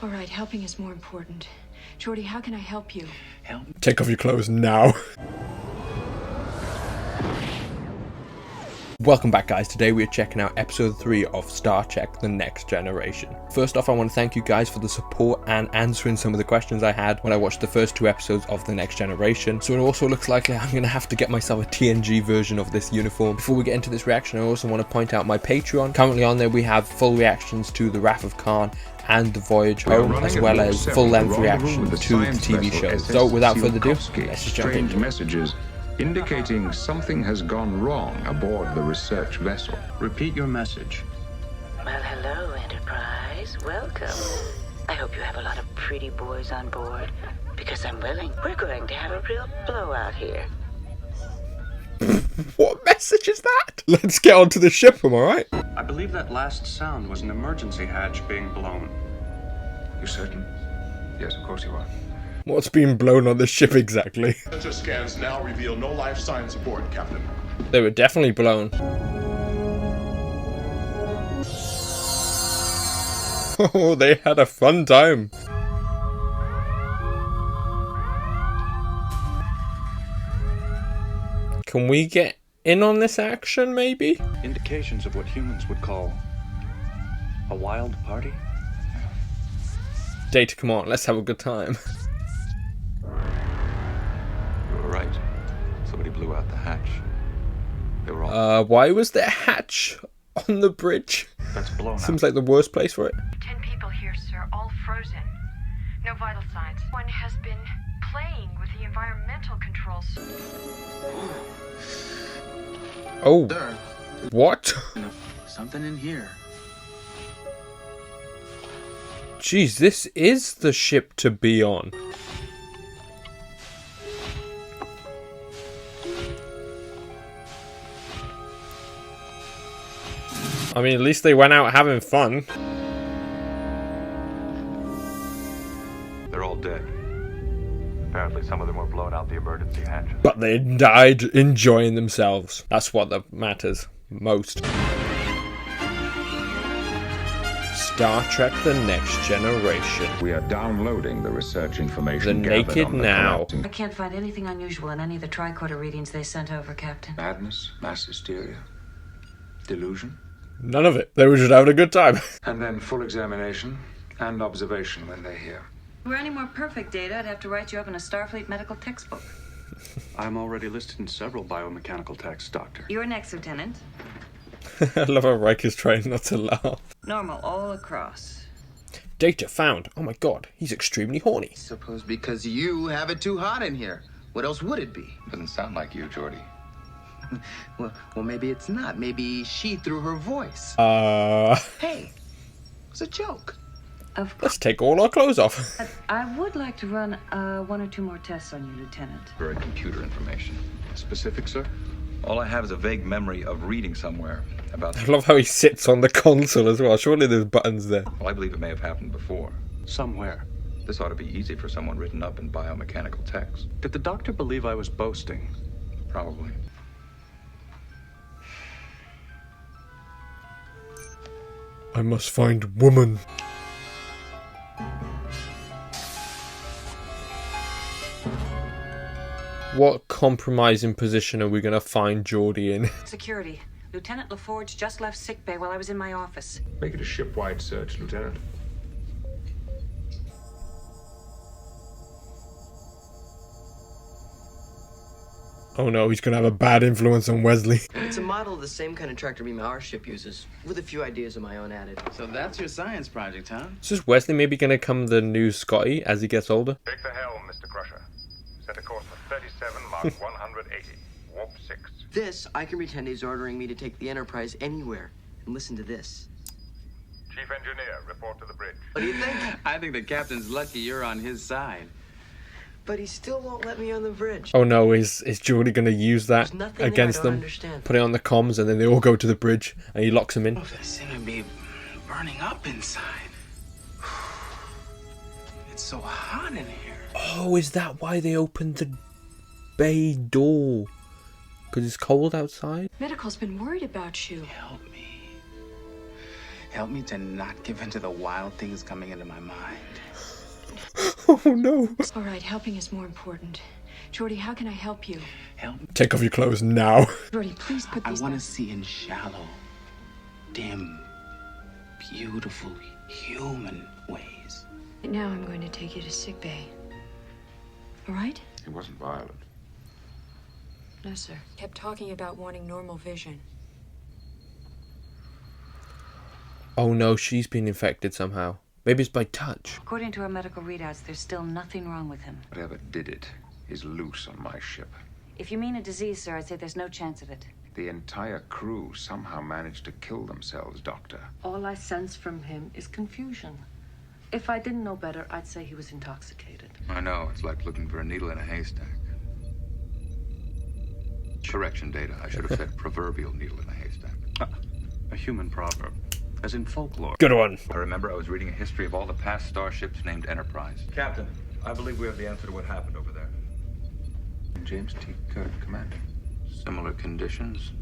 All right, helping is more important. Jordy, how can I help you? Take off your clothes now. Welcome back, guys. Today we are checking out episode 3 of Star Trek The Next Generation. First off, I want to thank you guys for the support and answering some of the questions I had when I watched the first 2 episodes of The Next Generation. So it also looks like I'm going to have to get myself a TNG version of this uniform. Before we get into this reaction, I also want to point out my Patreon. Currently on there we have full reactions to The Wrath of Khan and The Voyage Home, as well as full-length reactions to the TV shows. So without further ado, let's just jump into it. Messages indicating something has gone wrong aboard the research vessel. Repeat your message. Well, hello, Enterprise. Welcome. I hope you have a lot of pretty boys on board, because I'm willing. We're going to have a real blowout here. What message is that? Let's get onto the ship, am I right? I believe that last sound was an emergency hatch being blown. You certain? Yes, of course you are. What's being blown on the ship exactly? Sensor scans now reveal no life signs aboard, Captain. They were definitely blown. Oh, they had a fun time. Can we get in on this action, maybe? Indications of what humans would call a wild party? Data, come on, let's have a good time. You were right. Somebody blew out the hatch. They were all... Why was there a hatch on the bridge? That's blown out. Seems like the worst place for it. 10 people here, sir, all frozen. No vital signs. One has been playing with the environmental controls. Oh, Sir, what? something in here. Jeez, this is the ship to be on. I mean, at least they went out having fun. They're all dead. Apparently some of them were blown out the emergency hatch. But they died enjoying themselves. That's what that matters most. Star Trek The Next Generation. We are downloading the research information The gathered Naked on the Now. collapsing- I can't find anything unusual in any of the tricorder readings they sent over, Captain. Madness, mass hysteria, delusion, None of it. They were just having a good time. and then full examination and observation when they're here. If there were any more perfect data, I'd have to write you up in a Starfleet medical textbook. I'm already listed in several biomechanical texts, Doctor. You're next, Lieutenant. I love how Riker's trying not to laugh. Normal all across. Data found. Oh my god, he's extremely horny. Suppose because you have it too hot in here. What else would it be? Doesn't sound like you, Geordi. Well, maybe it's not. Maybe she threw her voice. Hey, it's a joke. Of course. Let's take all our clothes off. But I would like to run 1 or 2 more tests on you, Lieutenant. Very computer information. Specific, sir? All I have is a vague memory of reading somewhere about... I love how he sits on the console as well. Surely there's buttons there. Well, I believe it may have happened before. Somewhere. This ought to be easy for someone written up in biomechanical text. Did the doctor believe I was boasting? Probably. I must find woman. What compromising position are we going to find Geordi in? Security. Lieutenant LaForge just left sickbay while I was in my office. Make it a ship-wide search, Lieutenant. Oh no, he's going to have a bad influence on Wesley. It's a model of the same kind of tractor beam our ship uses, with a few ideas of my own added. So that's your science project, huh? So is Wesley maybe going to become the new Scotty as he gets older? Take the helm, Mr. Crusher. Set a course for 37, Mach 180. Warp 6. This, I can pretend he's ordering me to take the Enterprise anywhere. And listen to this. Chief Engineer, report to the bridge. What do you think? I think the captain's lucky you're on his side. But he still won't let me on the bridge. Oh no, is Geordi going to use that There's nothing there I against don't them? understand. Put it on the comms and then they all go to the bridge and he locks them in. Oh, they seem to be burning up inside. It's so hot in here. Oh, is that why they opened the bay door? Because it's cold outside? Medical's been worried about you. Help me. Help me to not give in to the wild things coming into my mind. Oh no. All right, helping is more important. Jordy, how can I help you? Help. Take off your clothes now. Jordy, please put I these... want to see in shallow, dim, beautiful, human ways. Now I'm going to take you to sickbay. All right? He wasn't violent. No, sir. Kept talking about wanting normal vision. Oh no, she's been infected somehow. Maybe it's by touch. According to our medical readouts, there's still nothing wrong with him. Whatever did it is loose on my ship. If you mean a disease, sir, I'd say there's no chance of it. The entire crew somehow managed to kill themselves, Doctor. All I sense from him is confusion. If I didn't know better, I'd say he was intoxicated. I know, it's like looking for a needle in a haystack. Correction, Data. I should have said proverbial needle in a haystack. A human proverb, as in folklore. Good one. I remember I was reading a history of all the past starships named Enterprise. Captain, I believe we have the answer to what happened over there. James T. Kirk commanding. Similar conditions.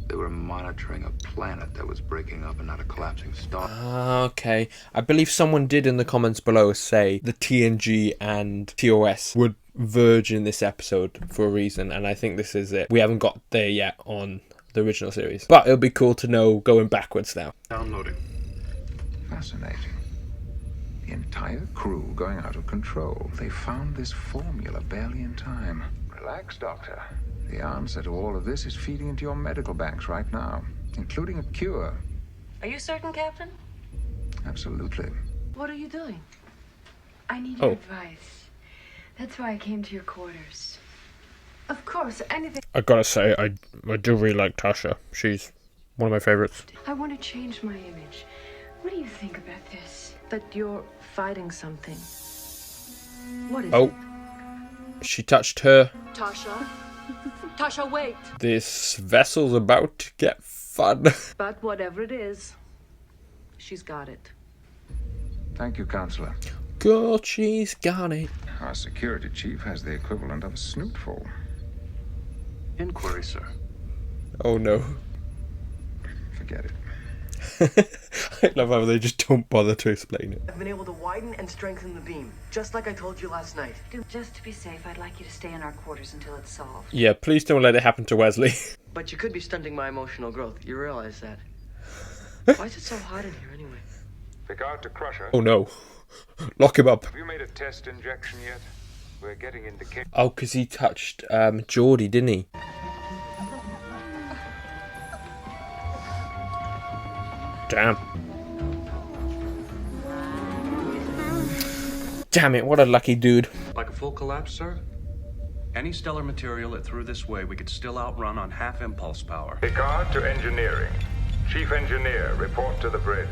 They were monitoring a planet that was breaking up and not a collapsing star. Okay. I believe someone did in the comments below say the TNG and TOS would verge in this episode for a reason, and I think this is it. We haven't got there yet on the original series, but it'll be cool to know going backwards now. Downloading. Fascinating. The entire crew going out of control. They found this formula barely in time. Relax, Doctor. The answer to all of this is feeding into your medical banks right now, including a cure. Are you certain, Captain? Absolutely. What are you doing? I need your advice. That's why I came to your quarters. Of course, anything... I gotta say, I do really like Tasha. She's one of my favourites. I want to change my image. What do you think about this? That you're fighting something. What is Oh. it? She touched her. Tasha? Tasha, wait! This vessel's about to get fun. But whatever it is, she's got it. Thank you, Counselor. God, she's got it. Our security chief has the equivalent of a snootful. Inquiry, sir. Oh no. Forget it. I love how they just don't bother to explain it. I've been able to widen and strengthen the beam, just like I told you last night. Just to be safe, I'd like you to stay in our quarters until it's solved. Yeah, please don't let it happen to Wesley. But you could be stunting my emotional growth. You realize that. Why is it so hot in here anyway? Regard to Crusher. Oh no. Lock him up. Have you made a test injection yet? We're getting indications. Oh, because he touched Geordie, didn't he? Damn. Damn it, what a lucky dude. Like a full collapse, sir? Any stellar material that threw this way, we could still outrun on half impulse power. Regard to engineering. Chief engineer, report to the bridge.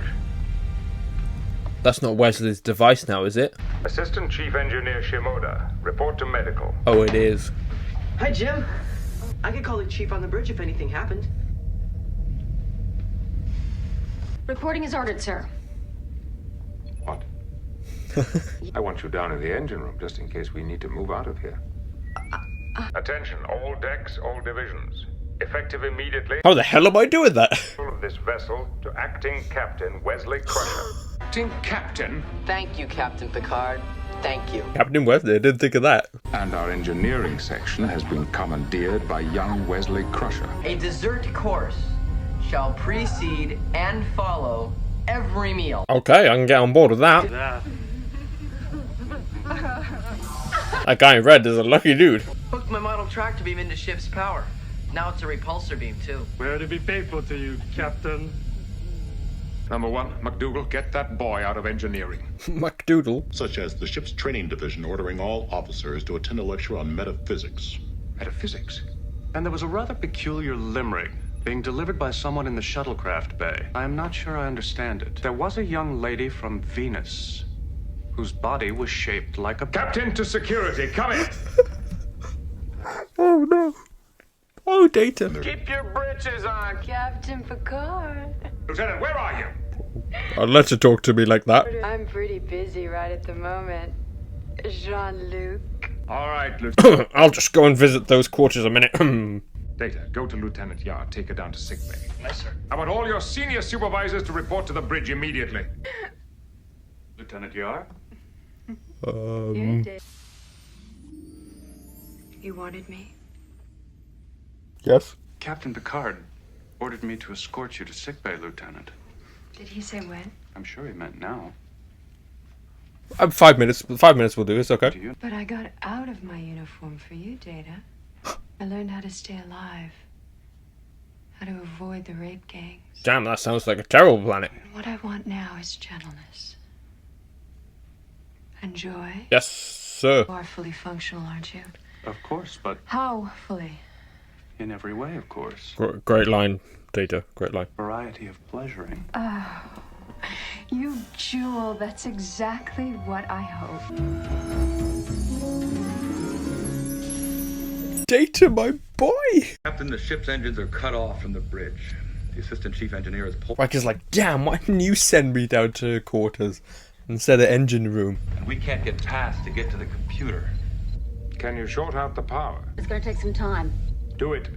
That's not Wesley's device now, is it? Assistant Chief Engineer Shimoda, report to medical. Oh, it is. Hi, Jim. I could call the chief on the bridge if anything happened. Reporting is ordered, sir. What? I want you down in the engine room just in case we need to move out of here. Attention, all decks, all divisions. Effective immediately. How the hell am I doing that? Of this vessel to Acting Captain Wesley Crusher. Acting Captain? Thank you, Captain Picard. Thank you. Captain Wesley, I didn't think of that. And our engineering section has been commandeered by young Wesley Crusher. A dessert course shall precede and follow every meal. Okay, I can get on board with that. That guy in red is a lucky dude. Hooked my model tractor beam into ship's power. Now it's a repulsor beam, too. We're to be faithful to you, Captain. Number one, McDougal, get that boy out of engineering. McDoodle. Such as the ship's training division ordering all officers to attend a lecture on metaphysics. Metaphysics? And there was a rather peculiar limerick being delivered by someone in the shuttlecraft bay. I am not sure I understand it. There was a young lady from Venus whose body was shaped like a... Captain to security, come in! Oh no. Oh, Data. Keep your britches on! Captain Picard. Lieutenant, where are you? I'll let you talk to me like that. I'm pretty busy right at the moment. Jean-Luc. All right, Lieutenant. I'll just go and visit those quarters a minute. Data, go to Lieutenant Yard. Take her down to sickbay. Yes, sir. I want all your senior supervisors to report to the bridge immediately. Lieutenant Yar? You wanted me? Yes. Captain Picard ordered me to escort you to sickbay, Lieutenant. Did he say when? I'm sure he meant now. 5 minutes. 5 minutes will do. It's okay. But I got out of my uniform for you, Data. I learned how to stay alive. How to avoid the rape gangs. Damn, that sounds like a terrible planet. What I want now is gentleness. And joy. Yes, sir. You are fully functional, aren't you? Of course, but How fully? in every way, of course. Great line, Data. Great line. Variety of pleasuring. Oh, you jewel. That's exactly what I hoped. Data, my boy! Captain, the ship's engines are cut off from the bridge. The assistant chief engineer is pulled. Riker's like, damn, why didn't you send me down to quarters instead of engine room? And we can't get past to get to the computer. Can you short out the power? It's gonna take some time. Do it.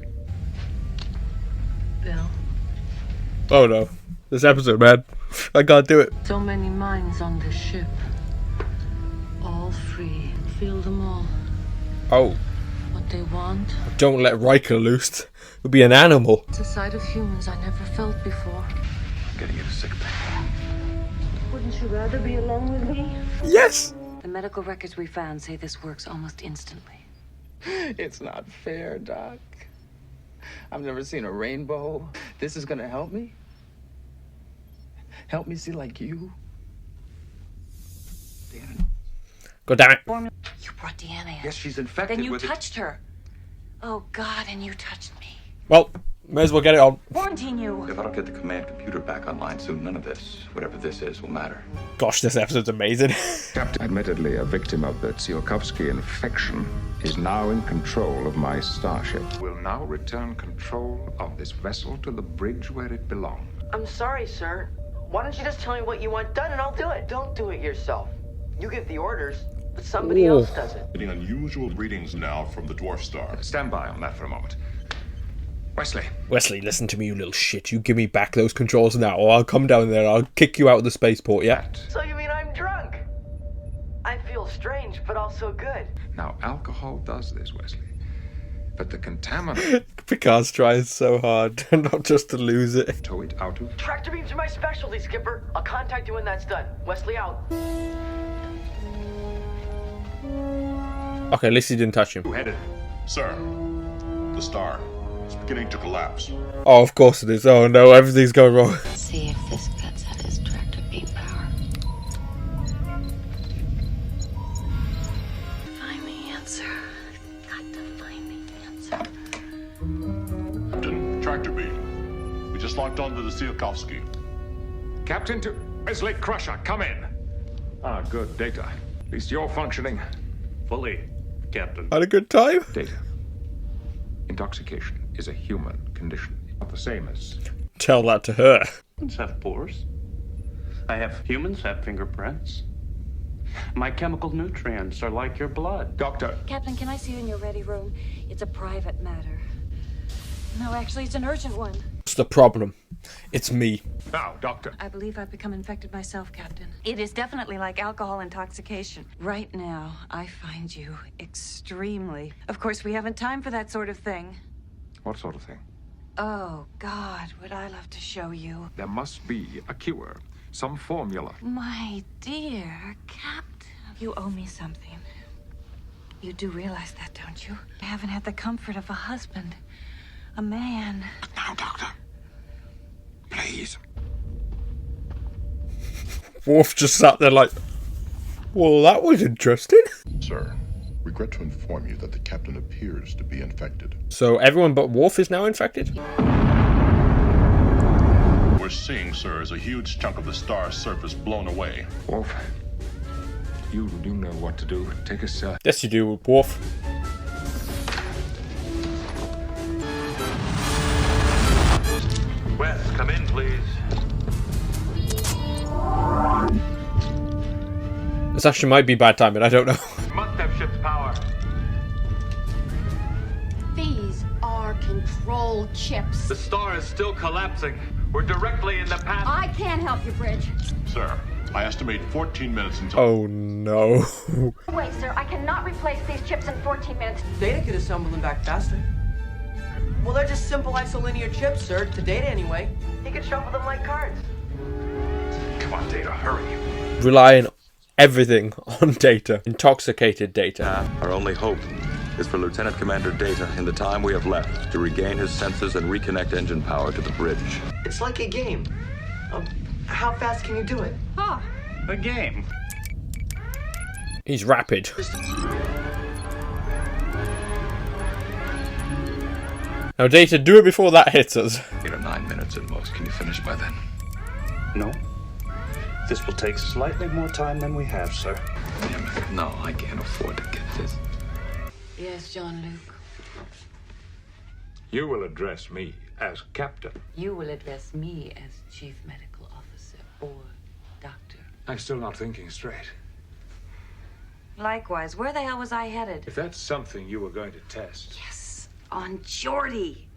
Bill, Oh no. This episode, man. I can't do it. so many minds on this ship. All free. Feel them all. Oh, What they want. don't let Riker loose. He'll be an animal. It's a side of humans I never felt before. Getting you to sickbay. Wouldn't you rather be alone with me? Yes! The medical records we found say this works almost instantly. It's not fair, Doc. I've never seen a rainbow. This is gonna help me? Help me see like you? God damn it. You brought Deanna in. Yes, she's infected Then you with touched her. Oh, God, and you touched me. Well, may as well get it on. Quarantine you. If I don't get the command computer back online soon, none of this, whatever this is, will matter. Gosh, this episode's amazing. Captain, admittedly a victim of the Tsiolkovsky infection, is now in control of my starship. Will now return control of this vessel to the bridge where it belongs. I'm sorry, sir. Why don't you just tell me what you want done and I'll do it? Don't do it yourself. You give the orders, but somebody else does it. Getting unusual readings now from the dwarf star. Stand by on that for a moment. Wesley. Wesley, listen to me, you little shit. You give me back those controls now, or I'll come down there and I'll kick you out of the spaceport, yeah? So you mean I'm drunk? I feel strange, but also good. Now, alcohol does this, Wesley. But the contaminant... Picard's trying so hard not just to lose it. Tow it out of... Tractor beams are my specialty, Skipper. I'll contact you when that's done. Wesley out. Okay, at least he didn't touch him. Who headed? Sir, the star is beginning to collapse. Oh, of course it is. Oh no, everything's going wrong. See if this cuts at his tractor beam power. Find the answer. Got to find the answer. Captain, tractor beam. We just locked onto the Tsiolkovsky. Captain to... Wesley Crusher, come in. Ah, good. Data. At least you're functioning. Fully, Captain. Had a good time? Data. Intoxication is a human condition. Not the same as... Tell that to her. Humans have pores. Humans have fingerprints. My chemical nutrients are like your blood. Doctor. Captain, can I see you in your ready room? It's a private matter. No, actually, it's an urgent one. What's the problem? It's me. Now, Doctor. I believe I've become infected myself, Captain. It is definitely like alcohol intoxication. Right now, I find you extremely... Of course, we haven't time for that sort of thing. What sort of thing? Oh, God, would I love to show you. There must be a cure. Some formula. My dear Captain, you owe me something. You do realize that, don't you? I haven't had the comfort of a husband. A man. Now, Doctor. Please. Worf just sat there like, well, that was interesting. Sir, regret to inform you that the captain appears to be infected. So everyone but Worf is now infected? We're seeing, sir, is a huge chunk of the star's surface blown away. Wolf, you do know what to do. Take us, Yes, you do, Worf. Wes, come in, please. This actually might be bad timing, I don't know. Must have ship's power. These are control chips. The star is still collapsing. We're directly in the path. I can't help you, Bridge. Sir, I estimate 14 minutes until... Oh no. Wait, sir, I cannot replace these chips in 14 minutes. Data could assemble them back faster. Well, they're just simple isolinear chips, sir. To Data, anyway. He could shuffle them like cards. Come on, Data, hurry. Relying everything on Data. Intoxicated Data. Our only hope is for Lieutenant Commander Data, in the time we have left, to regain his senses and reconnect engine power to the bridge. It's like a game. How fast can you do it? Oh. A game. He's rapid. Now Data, do it before that hits us. 8 or 9 minutes at most. Can you finish by then? No. This will take slightly more time than we have, sir. Damn it. No, I can't afford to get this. Yes, John Luke. You will address me as captain. You will address me as chief medical officer or doctor. I'm still not thinking straight. Likewise, where the hell was I headed? If that's something you were going to test. Yes, on Geordie.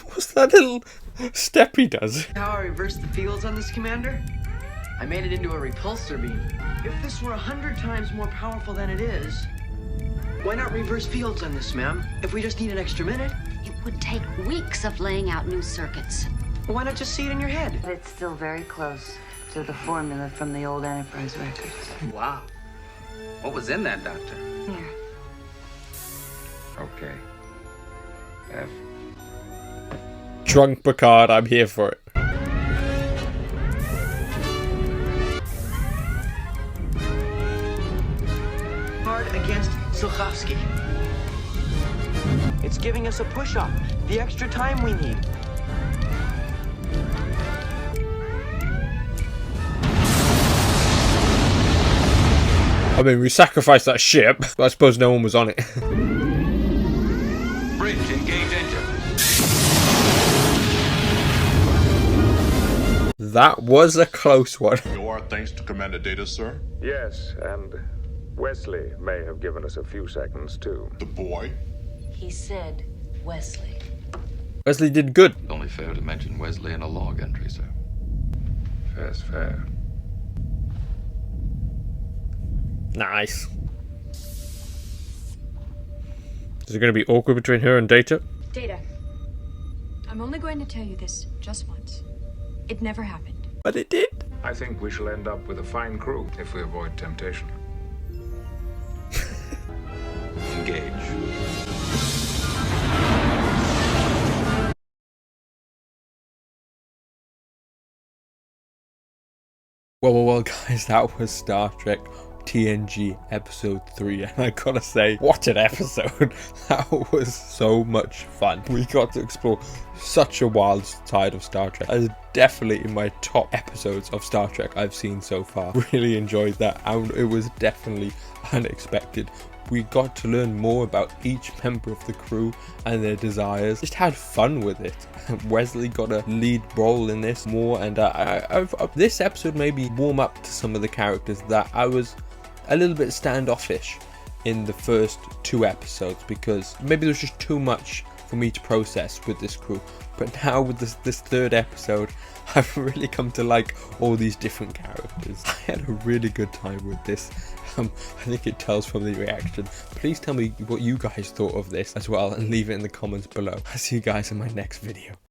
What's that little step he does? How I reversed the fields on this, Commander? I made it into a repulsor beam. If this were 100 times more powerful than it is, why not reverse fields on this, ma'am? If we just need an extra minute. It would take weeks of laying out new circuits. Why not just see it in your head? It's still very close to the formula from the old Enterprise records. Wow. What was in that, Doctor? Here. Okay. F. Drunk Picard, I'm here for it. Hard against Silkowski. It's giving us a push-up. The extra time we need. I mean, we sacrificed that ship, but I suppose no one was on it. Bridge, engage engine. That was a close one. Your thanks to Commander Data, sir. Yes, and Wesley may have given us a few seconds, too. The boy. He said Wesley. Wesley did good. Only fair to mention Wesley in a log entry, sir. Fair's fair. Nice. Is it going to be awkward between her and Data? Data. I'm only going to tell you this just once. It never happened. But it did. I think we shall end up with a fine crew if we avoid temptation. Engage. Well, guys, that was Star Trek TNG episode 3, and I gotta say, what an episode. That was so much fun. We got to explore such a wild side of Star Trek. That is definitely in my top episodes of Star Trek I've seen so far. Really enjoyed that, and it was definitely unexpected. We got to learn more about each member of the crew and their desires. Just had fun with it. Wesley got a lead role in this more, and this episode made me warm up to some of the characters that I was a little bit standoffish in the first 2 episodes, because maybe there was just too much for me to process with this crew. But now with this 3rd episode, I've really come to like all these different characters. I had a really good time with this. I think it tells from the reaction. Please tell me what you guys thought of this as well, and leave it in the comments below. I'll see you guys in my next video.